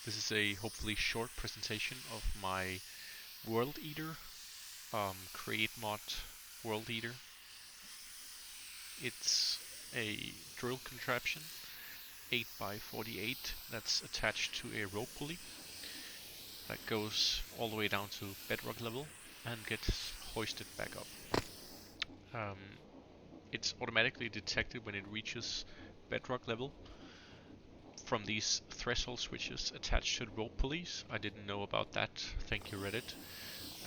This is a hopefully short presentation of my WorldEater create mod WorldEater. It's a drill contraption 8 by 48 that's attached to a rope pulley that goes all the way down to bedrock level and gets hoisted back up. Um, it's automatically detected when it reaches bedrock level from these threshold switches attached to the rope pulleys. I didn't know about that. Thank you, Reddit.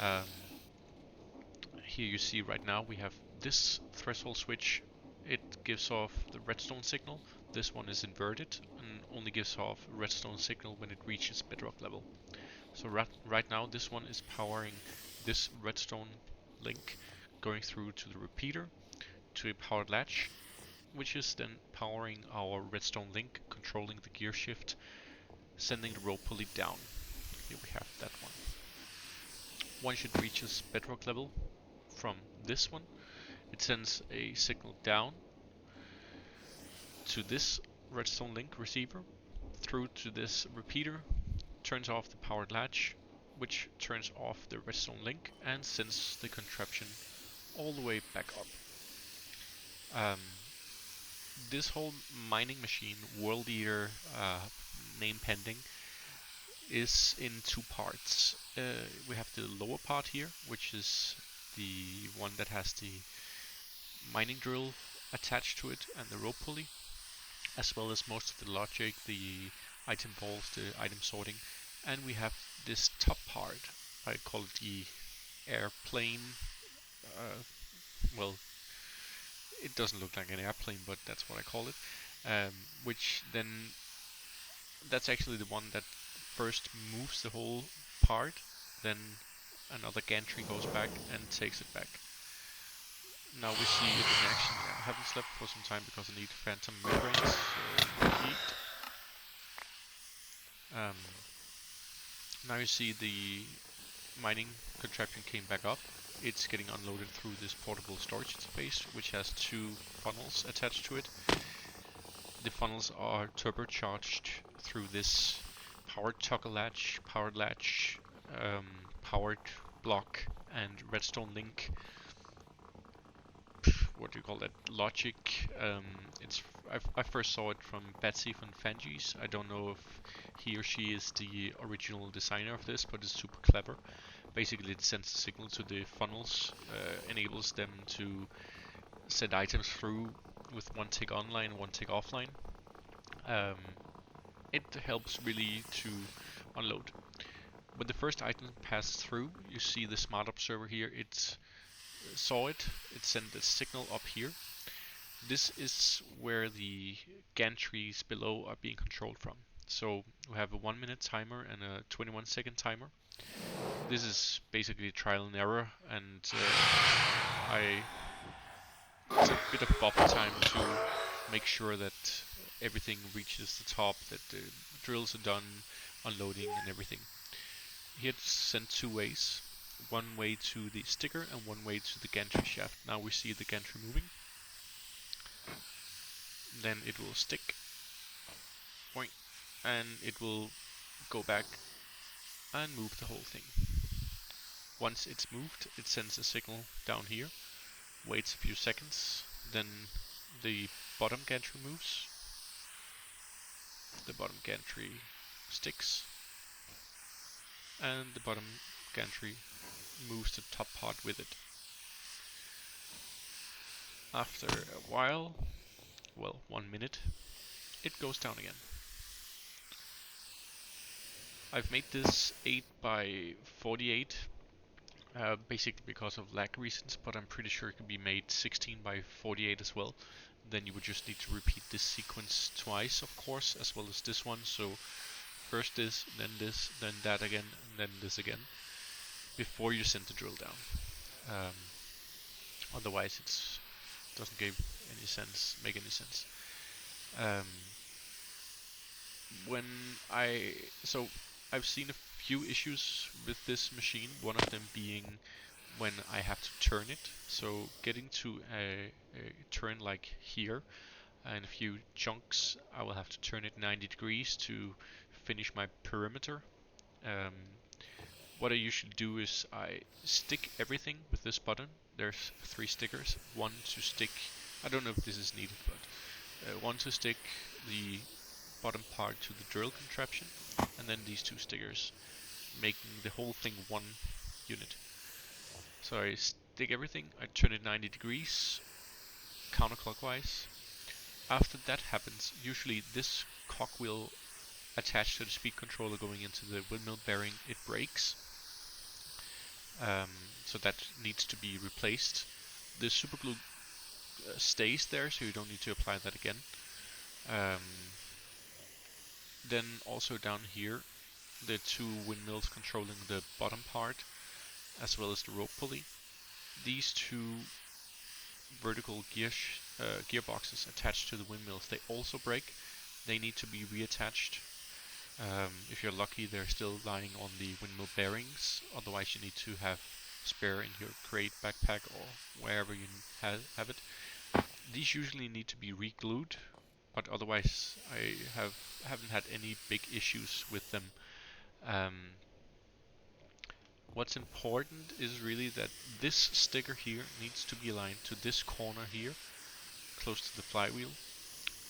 Um, Here you see right now we have this threshold switch. It gives off the redstone signal. This one is inverted and only gives off redstone signal when it reaches bedrock level. So right now this one is powering this redstone link going through to the repeater to a powered latch, which is then powering our redstone link, controlling the gear shift, sending the rope pulley down. Here we have that one. Once it reaches bedrock level from this one, it sends a signal down to this redstone link receiver, through to this repeater, turns off the powered latch, which turns off the redstone link and sends the contraption all the way back up. This whole mining machine, WorldEater name pending, is in two parts. We have the lower part here, which is the one that has the mining drill attached to it and the rope pulley, as well as most of the logic, the item vaults, the item sorting. And we have this top part, I call it the airplane. Uh, well, it doesn't look like an airplane, but that's what I call it. Which then, that's actually the one that first moves the whole part, then another gantry goes back and takes it back. Now we see it in action. I haven't slept for some time because I need phantom membranes, so eat. Now you see the mining contraption came back up. It's getting unloaded through this portable storage space, which has two funnels attached to it. The funnels are turbocharged through this powered toggle latch, powered latch, powered block, and redstone link. What do you call that? Logic. I first saw it from Betsy from Fangies. I don't know if he or she is the original designer of this, but it's super clever. Basically, it sends a signal to the funnels, enables them to send items through with one tick online, one tick offline. It helps really to unload. When the first item passed through, you see the smart observer here. It saw it. It sent a signal up here. This is where the gantries below are being controlled from. So we have a 1 minute timer and a 21-second timer. This is basically trial and error, and it's a bit of buffer time to make sure that everything reaches the top, that the drills are done, unloading and everything. Here it's sent two ways. One way to the sticker and one way to the gantry shaft. Now we see the gantry moving. Then it will stick, point, and it will go back and move the whole thing. Once it's moved, it sends a signal down here, waits a few seconds, then the bottom gantry moves, the bottom gantry sticks, and the bottom gantry moves the top part with it. After a while, well, 1 minute, it goes down again. I've made this 8 by 48 basically because of lag reasons, but I'm pretty sure it can be made 16 by 48 as well. Then you would just need to repeat this sequence twice, of course, as well as this one. So first this, then that again, and then this again, before you send the drill down. Otherwise it doesn't make any sense. When I've seen a few issues with this machine, one of them being when I have to turn it. So getting to a turn like here, and a few chunks, I will have to turn it 90 degrees to finish my perimeter, what I usually do is I stick everything with this button. There's 3 stickers. One to stick, I don't know if this is needed, but one to stick the bottom part to the drill contraption, and then these 2 stickers, making the whole thing one unit. So I stick everything, I turn it 90 degrees, counterclockwise. After that happens, usually this cogwheel attached to the speed controller going into the windmill bearing, it breaks. So that needs to be replaced. The super glue stays there, so you don't need to apply that again. Then also down here, the 2 windmills controlling the bottom part, as well as the rope pulley. These 2 vertical gearboxes attached to the windmills, they also break. They need to be reattached. If you're lucky, they're still lying on the windmill bearings. Otherwise, you need to have spare in your crate, backpack, or wherever you have it. These usually need to be re-glued, but otherwise I haven't had any big issues with them. What's important is really that this sticker here needs to be aligned to this corner here, close to the flywheel.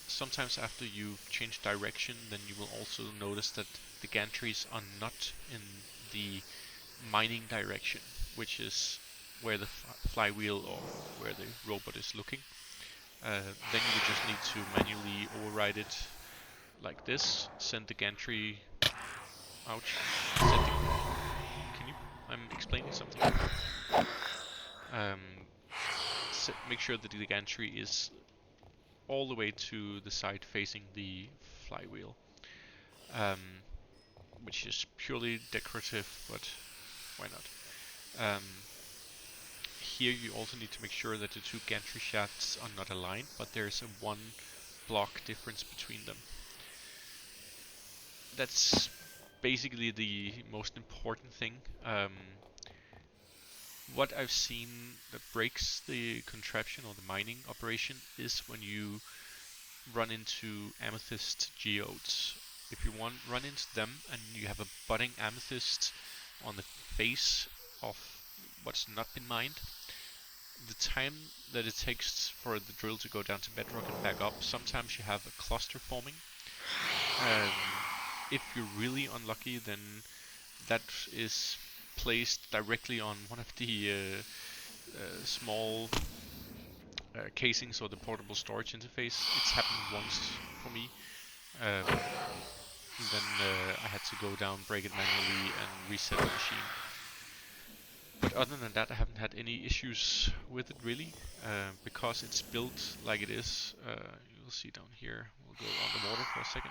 Sometimes after you've changed direction, then you will also notice that the gantries are not in the mining direction, which is where the flywheel or where the robot is looking. Then you would just need to manually override it like this, send the gantry, ouch, can you, I'm explaining something. Make sure that the gantry is all the way to the side facing the flywheel, which is purely decorative, but why not? Here you also need to make sure that the 2 gantry shafts are not aligned, but there's a 1 block difference between them. That's basically the most important thing. What I've seen that breaks the contraption or the mining operation is when you run into amethyst geodes. If you run into them and you have a budding amethyst on the face of what's not been mined, the time that it takes for the drill to go down to bedrock and back up, sometimes you have a cluster forming. If you're really unlucky, then that is placed directly on one of the small casings or the portable storage interface. It's happened once for me. Then I had to go down, break it manually, and reset the machine. But other than that, I haven't had any issues with it really, because it's built like it is. You'll see down here. We'll go underwater for a second.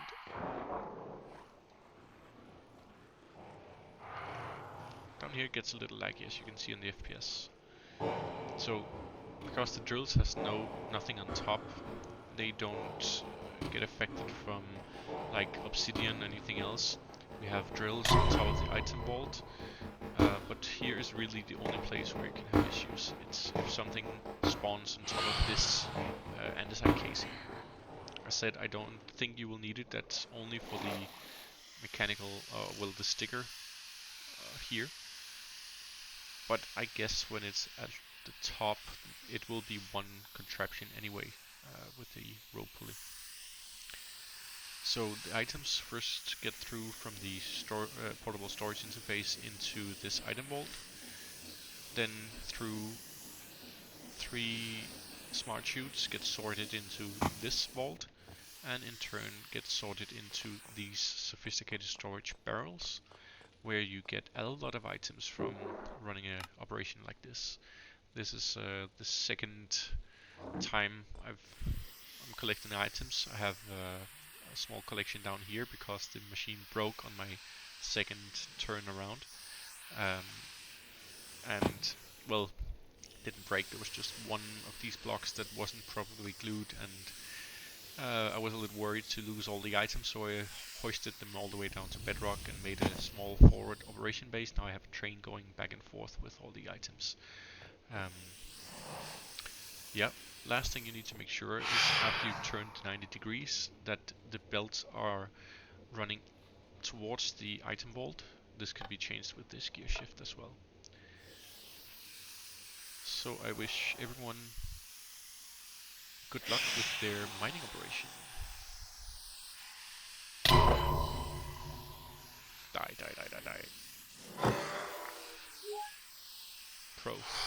Down here it gets a little laggy, as you can see on the FPS. So, because the drills has nothing on top, they don't get affected from like obsidian or anything else. We have drills on top of the item vault, but here is really the only place where you can have issues. It's if something spawns on top of this andesite casing. I said I don't think you will need it. That's only for the mechanical, the sticker here. But I guess when it's at the top, it will be 1 contraption anyway, with the rope pulley. So the items first get through from the portable storage interface into this item vault, then through 3 smart chutes get sorted into this vault, and in turn get sorted into these sophisticated storage barrels, where you get a lot of items from running an operation like this. This is the second time I'm collecting items. I have a small collection down here because the machine broke on my second turn around. And well, didn't break. There was just one of these blocks that wasn't properly glued, and I was a little worried to lose all the items, so I hoisted them all the way down to bedrock and made a small forward operation base. Now I have a train going back and forth with all the items. Yeah, last thing you need to make sure is after you've turned 90 degrees that the belts are running towards the item vault. This can be changed with this gear shift as well. So I wish everyone good luck with their mining operation. Die, die, die, die, die. Pros.